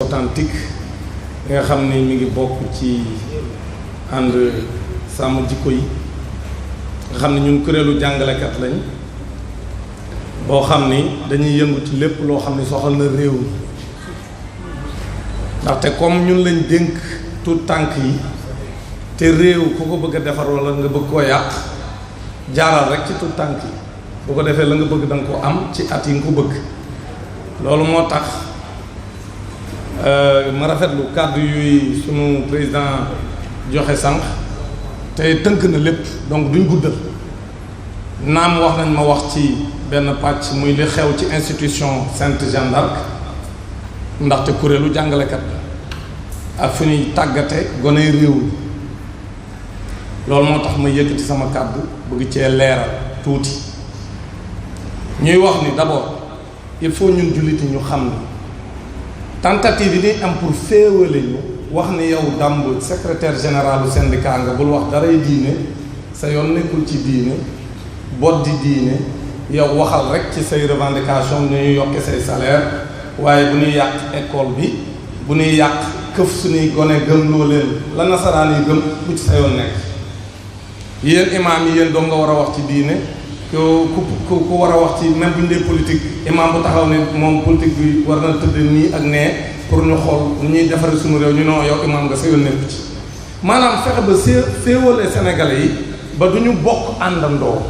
authentique bi nga xam ni mi ngi bokk ci ànd sàmm jikko yi nga xam ne ñun kuréelu jàngalekat lañ boo xam ni dañuy yëngu ci lépp loo xam ni soxal na réew mi ndaxte comme ñun lañ dénk tout tànk yi te réew ku ko bëgg a defar wala nga bëgg koo yàq jaaral rek ci tout tànk yi bu ko defee la nga bëgg da nga ko am ci at yi nga ko bëgg loolu moo tax ma rafetlu kàddu yuy sunu président joxe sànq te tënk na lépp donc duñ guddal naam wax nañ ma wax ci benn pàcc muy li xew ci institution Sainte Jeanne d'Arc ndaxte kuréelu jàngalekat ak fu ñuy tàggate goney réew mi loolu moo tax ma yëkkati sama kàddu bëgg cee leeral tuuti ñuy wax ni d'abord il faut ñun julliti ñu xam ni tentative yi ni am pour féewale ñu wax ni yow Dame secrétaire général du syndicat nga bul wax daray diine sa yoon nekkul ci diine bot di diine yow waxal rek ci say revendication ñuy yokke say salaire waaye bu ñuy yàq école bi bu ñuy yàq këf suñuy gone gëm loo leen la nasaraan yi gëm bu ci sa yoon nekk yéen imaam yi yéen doom nga war a wax ci diine ku war a wax ci même bu ñu dee politique imaam bu taxaw ne moom politique bi war na tëdd nii ak nee pour ñu xool nu ñuy defaree suñu réew ñu non yow imaam nga sa yoon nekk ci maanaam fexe ba féewale sénégalais yi ba du ñu bokk àndandoo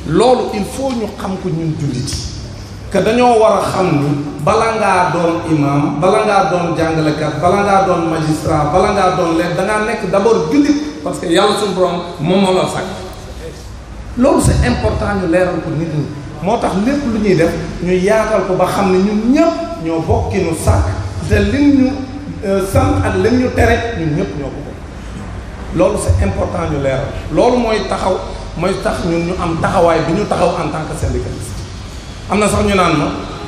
loolu il faut ñu xam ko ñun julliti que dañoo war a xam ni bala ngaa doon imaam bala ngaa doon jàngalekat bala ngaa doon magistrat bala ngaa doon leen da ngaa nekk d'abord jullit parce que yàlla suñu borom moom moo la sàkk loolu c'est important ñu leeral ko nit ñi moo tax lépp lu ñuy def ñu yaatal ko ba xam ne ñun ñëpp ñoo bokki nu sàkk te lim ñu sant ak lim ñu tere ñun ñëpp ñoo ko bokk loolu c'est important ñu leeral loolu mooy tax ñun ñu am taxawaay bi ñu taxaw en tant que syndicaliste am na sax ñu naan ma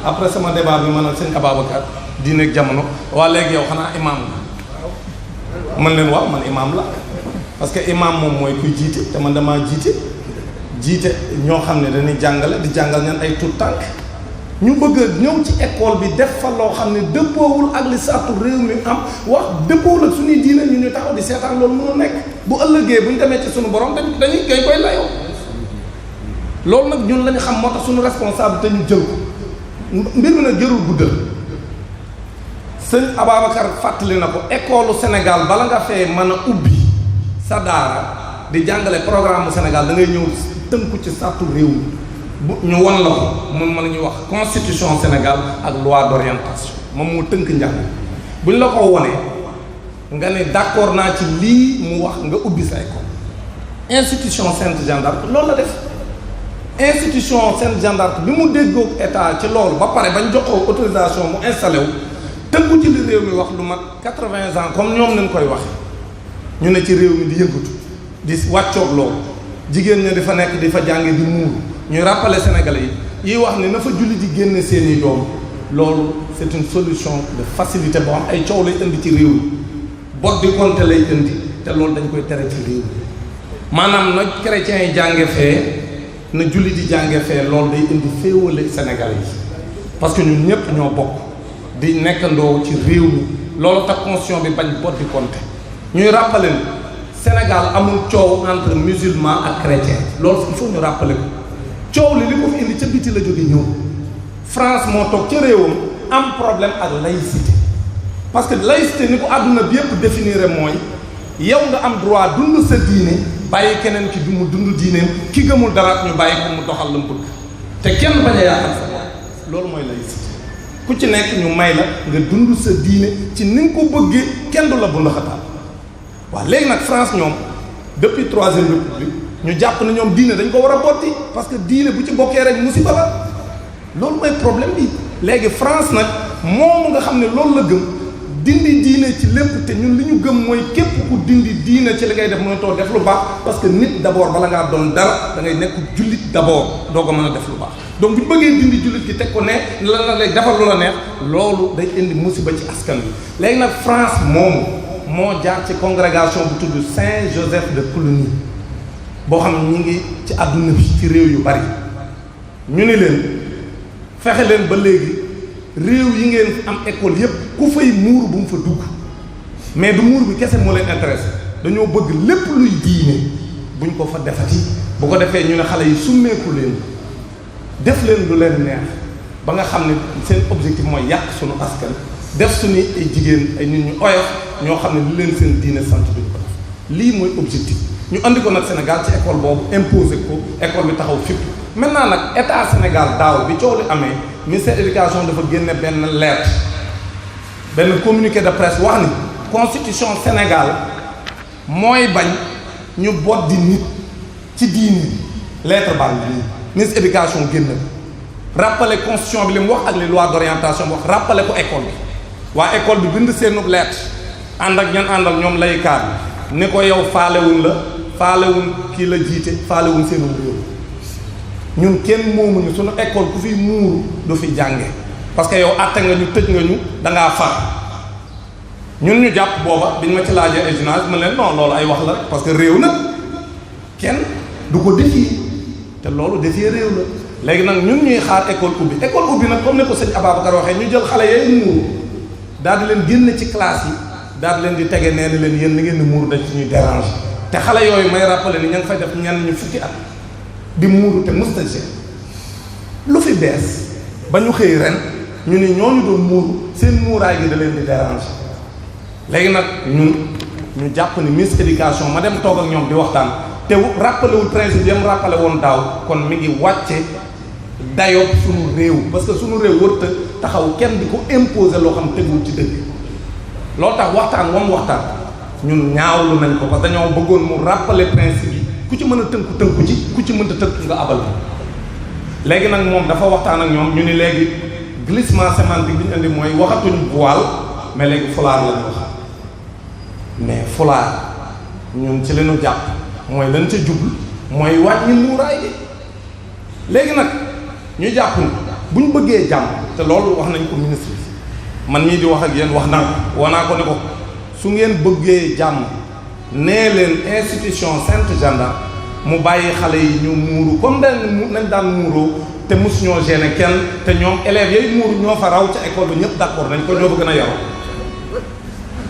après sama débat bi man ak sëñ Ababacar diine ak jamono waa léegi yow xanaa imaam la man leen waaw man imaam la parce que imaam moom mooy kuy jiite te man damaa jiite ñoo xam ne dañuy jàngale di jàngal ñan ay tout tànk ñu bëgg a ñëw ci école bi def fa loo xam ne dëppoowul ak li sartu réew mi am wax dëppoowul ak suñuy diine ñu taxaw di seetaan loolu mënul nekk bu ëllëgee bu ñu demee ci suñu borom dañuy koy layoo loolu nag ñun lañu xam moo tax suñu responsabilité ñu jël ko mbir mi nag jërul guddal sëñ Ababacar fàttali na ko école Sénégal bala nga fee mën a ubbi sa daara di jàngale programme Sénégal da ngay ñëw tënku ci sartu réew mi ñu won la ko moom mën nañu wax constitution Sénégal ak loi d'orientation moom moo tënk njàng bu ñu la ko wonee nga ne d'accord naa ci lii mu wax nga ubbi sa école institution Sainte Jeanne d'Arc loolu la def institution Sainte Jeanne d'Arc bi mu déggoog état ci loolu ba pare bañ jox ko autorisation mu installé wu tënku ci li réew mi wax lu mat 80 ans comme ñoom nañ koy waxe ñu ne ci réew mi di yëngatu di wàccoog loolu jigéen ña di fa nekk di fa jànge di muuru ñuy rappeler sénégalais yi wax ne na fa julli di génne seeni doom loolu c'est une solution de facilité boo xam ay coow lay indi ci réew mi bot di compter lay indi te loolu dañ koy tere ci réew mi maanaam na chrétiens yi jànge fee na julli di jànge fee loolu day indi féewale sénégalais yi parce que ñun ñëpp ñoo bokk di nekkandoo ci réew mi loolu tax constitution bi bañ bot di compter ñuy rappeler Sénégal amul coow entre musulman ak chrétien loolu il faut ñu rappeler ko coow li ko fi indi ca biti la jóge ñëw France moo toog ca réewam am problème ak laïcité parce que laïcité ni ko àdduna bi yëpp définir mooy yow nga am droit dund sa diine bàyyi keneen ki du mu dund diineem ki gëmul dara ñu bàyyi ko mu doxal la mu bëgg te kenn bañ a yaatal sa bopp loolu mooy laïcité ku ci nekk ñu may la nga dund sa diine ci ni nga ko bëggee kenn du la bu ndaxataal waaw léegi nag France ñoom depuis troisième république ñu jàpp na ñoom diine dañ ko war a botti parce que diine bu ci bokkee rek musiba la loolu mooy problème bi léegi France nag moom nga xam ne loolu la gëm dindi diine ci lépp te ñun li ñu gëm mooy képp ku dindi diine ci li ngay def mën a too def lu baax parce que nit d'abord bala ngaa doon dara da ngay nekk jullit d'abord doo ko mën a def lu baax donc bu ñu bëggee dindi jullit gi teg ko ne la léegi defal lu la neex loolu day indi musiba ci askan bi léegi nag France moomu moo jaar ci congrégation bu tudd Saint-Joseph de Cluny boo xam ne ñu ngi ci àdduna bi ci réew yu bari ñu ni leen fexe leen ba léegi réew yi ngeen am école yépp ku fay muuru bu mu fa dugg mais du muur bi kese moo leen intéressé dañoo bëgg lépp luy diine buñ ko fa defati bu ko defee ñu ne xale yi summeeku leen def leen lu leen neex ba nga xam ne seen objectif mooy yàq suñu askan def suñu ay jigéen ay nit ñu oyof ñoo xam ne lu leen seen diine sant duñ ko def lii mooy objectif ñu andi ko nag Sénégal ci école boobu imposé ko école bi taxaw fipp maintenant nag état Sénégal daaw bi coow li amee ministère éducation dafa génne benn lettre benn communiqué de presse wax ni constitution Sénégal mooy bañ ñu boot di nit ci diini lettre baa ngi nii ministre éducation génn rappelé constitution bi li mu wax ak les lois d'orientation wax rappelé ko école bi waa école bi bind seenu lettre ànd ak ñan àndal ñoom laykaar bi ni ko yow faalewuñ la faalewuñ kii la jiite faalewuñ seenu réew ñun kenn moomuñu suñu école ku fi muuru du fi jànge parce que yow àtte nga ñu tëj nga ñu dangaa far ñun ñu jàpp booba biñ ma ci laajee ay journaliste ma leen non loolu ay wax la rek parce que réew nag kenn du ko défier te loolu défier réew la léegi nag ñun ñuy xaar école ubbi nag comme ne ko sëñ Ababacar waxee ñu jël xale yooyu muuru daal di leen génne ci classe yi daal di leen di tege nee na leen yéen li ngeen di muuru dañ ci ñuy déranger te xale yooyu may rappelé ni ña nga fay def ñenn ñu fukki at di muuru te mustajee lu fi bees ba ñu xëy ren ñu ne ñooñu doon muuru seen muuraay gi da leen di déranger léegi nag ñu jàpp ni ministre éducation ma dem toog ak ñoom di waxtaan te rappelé wul principe yam rappelé woon daaw kon mi ngi wàcce dayoo suñu réew parce que suñu réew wërta taxaw kenn di ko imposer loo xam tegul ci dëgg loolu tax waxtaan waxtaan ñun ñaawlu nañ ko parce que dañoo bëggoon mu rappeler principe yi ku ci mën a tënku ci ku ci mënta tënku nga abal léegi nag moom dafa waxtaan ak ñoom ñu ni léegi glissement sémantique bi ñu indi mooy waxatuñ voile mais léegi foulard lañu wax mais foulard ñun ci leenu jàpp mooy lañ ca jublu mooy wàññi muuraay gi léegi nag ñu jàpp ni bu ñu bëggee jàmm te loolu wax nañ ko ministre bi man mii di wax ak yéen wax naa ko wanaa ko ne ko su ngeen bëggee jàmm nee leen institution Sainte Gendarme mu bàyyi xale yi ñu muuru comme nañ daan muuroo te mosuñoo gêner kenn te ñoom élèves yooyu muuru ñoo fa raw ca école bi ñëpp d'accord nañ ko ñoo bëgg a yaroo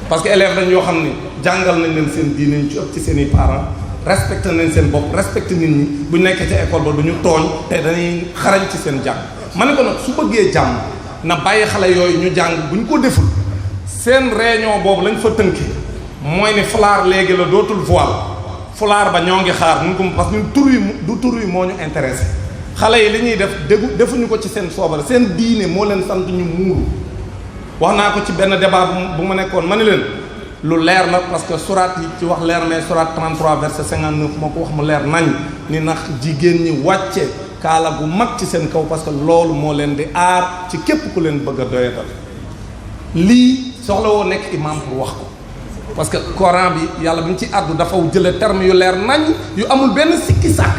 parce que élèves dañ yoo xam ni jàngal nañ leen seen diine ñu ci ëpp ci seen i parents respecté nañ seen bopp respecté nit ñi bu nekkee ca école ba du ñu tooñ te dañuy xarañ ci seen jàng ma ne ko nag su bëggee jàmm na bàyyi xale yooyu ñu jàng bu ñu ko deful seen réunion boobu lañ fa tënkee mooy ni foulard léegi la dootul voile foulard ba ñoo ngi xaar ñun ko parce que ñun tur yi moo ñu intéressé xale yi li ñuy def defuñu ko ci seen soobare seen diine moo leen sant ñu muuru wax naa ko ci benn débat bu ma nekkoon ma ne leen lu leer la parce que surat yi ci wax leer mais surat 33 verset 59 moo ko wax mu leer nañ ni ndax jigéen ñi wàcce kaala gu mag ci seen kaw parce que loolu moo leen di aar ci képp ku leen bëgg a doyatal lii soxla woo nekk imam pour wax ko parce que Coran bi yàlla bi ñu ci àddu dafa jële terme yu leer nañ yu amul benn sikki sàkk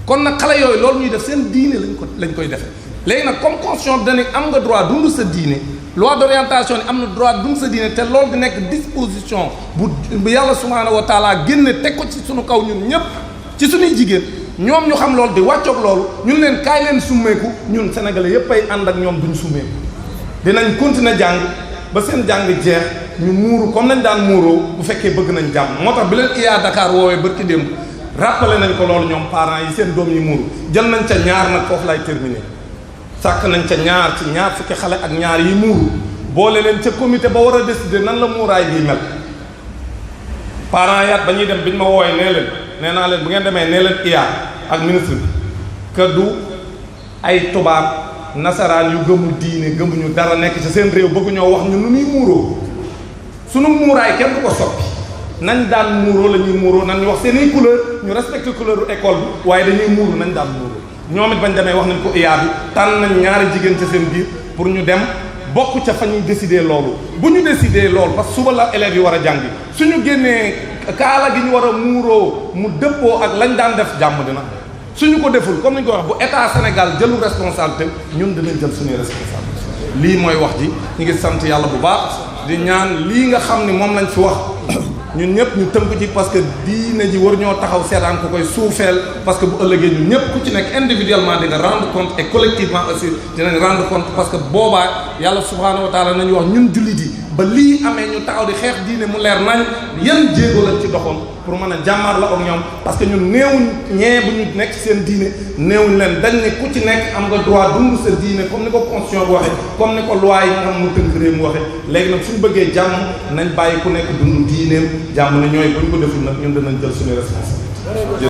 kon nag xale yooyu loolu ñuy def seen diine lañ koy defee léegi nag comme constitution dañu am nga droit dund sa diine loi d'orientation ni am na droit dund sa diine te loolu di nekk disposition bu yàlla subhaanahu wa taala génne teg ko ci suñu kaw ñun ñëpp ci suñuy jigéen ñoom ñu xam loolu di wàccoog loolu ñun leen kaay leen summeeku ñun sénégalais yépp ay ànd ak ñoom duñ summeeku dinañ continuer jàng ba seen jàng jeex ñu muuru comme nañ daan muuroo bu fekkee bëgg nañ jàmm moo tax bi leen IA Dakar woowee bërki démb rappelé nañ ko loolu ñoom parents yi seen doom yi muuru jël nañ ca ñaar nag foofu lay terminer sàkk nañ ca ñaar ci ñaar fukki xale ak ñaar yi muuru boole leen ca comité ba war a décider nan la muuraay gi mel parents yaat ba ñuy dem biñ ma woowee nee naa leen bu ngeen demee nee leen IA ak ministre bi que du ay tubaab nasaraan yu gëmul diine gëmuñu dara nekk ci seen réew bëgg ñoo wax ñu nu ñuy muuroo sunu muuraay kenn du ko soppi nañ daan muuroo la ñuy muuroo nañ ñu wax seen i couleur ñu respecté couleur école bi waaye dañuy muuru nañ daan muuroo ñoom it bañ demee wax nañ ko IA bi tànn nañ ñaari jigéen ca seen biir pour ñu dem bokk ca fa ñuy décider loolu bu ñu décider loolu parce que suba la élèves yi war a jàngi suñu génnee kaala gi ñu war a muuroo mu dëppoo ak lañ daan def jàmm dina suñu ko deful comme ni ñu ko wax bu état Sénégal jëlu responsabilité ñun dinañ jël suñuy responsabilité lii mooy wax ji ñu ngi sant yàlla bu baax di ñaan lii nga xam ni moom lañ fi wax ñun ñëpp ñu tënk ci parce que diine ji war ñoo taxaw seetaan ko koy suufeel parce que bu ëllëgee ñun ñëpp ku ci nekk individuellement di nga rendre compte et collectivement aussi dinañ rendre compte parce que boobaa yàlla subhaanahu wa taala nañu wax ñun jullit yi ba lii amee ñu taxaw di xeex diine mu leer nañ yan jéego lañ ci doxoon pour mën a jàmmaar la ak ñoom parce que ñun néewuñ ñee bu ñu nekk ci seen diine néewuñ leen dañ ne ku ci nekk am nga droit dund sa diine comme ni ko constitution bi waxee comme ni ko loi yi nga xam mu tënk réew mu waxee léegi nag suñu bëggee jàmm nañ bàyyi ku nekk dund diineem jàmm ne ñooy bu ñu ko deful nag ñun danañ jël suñu responsabilité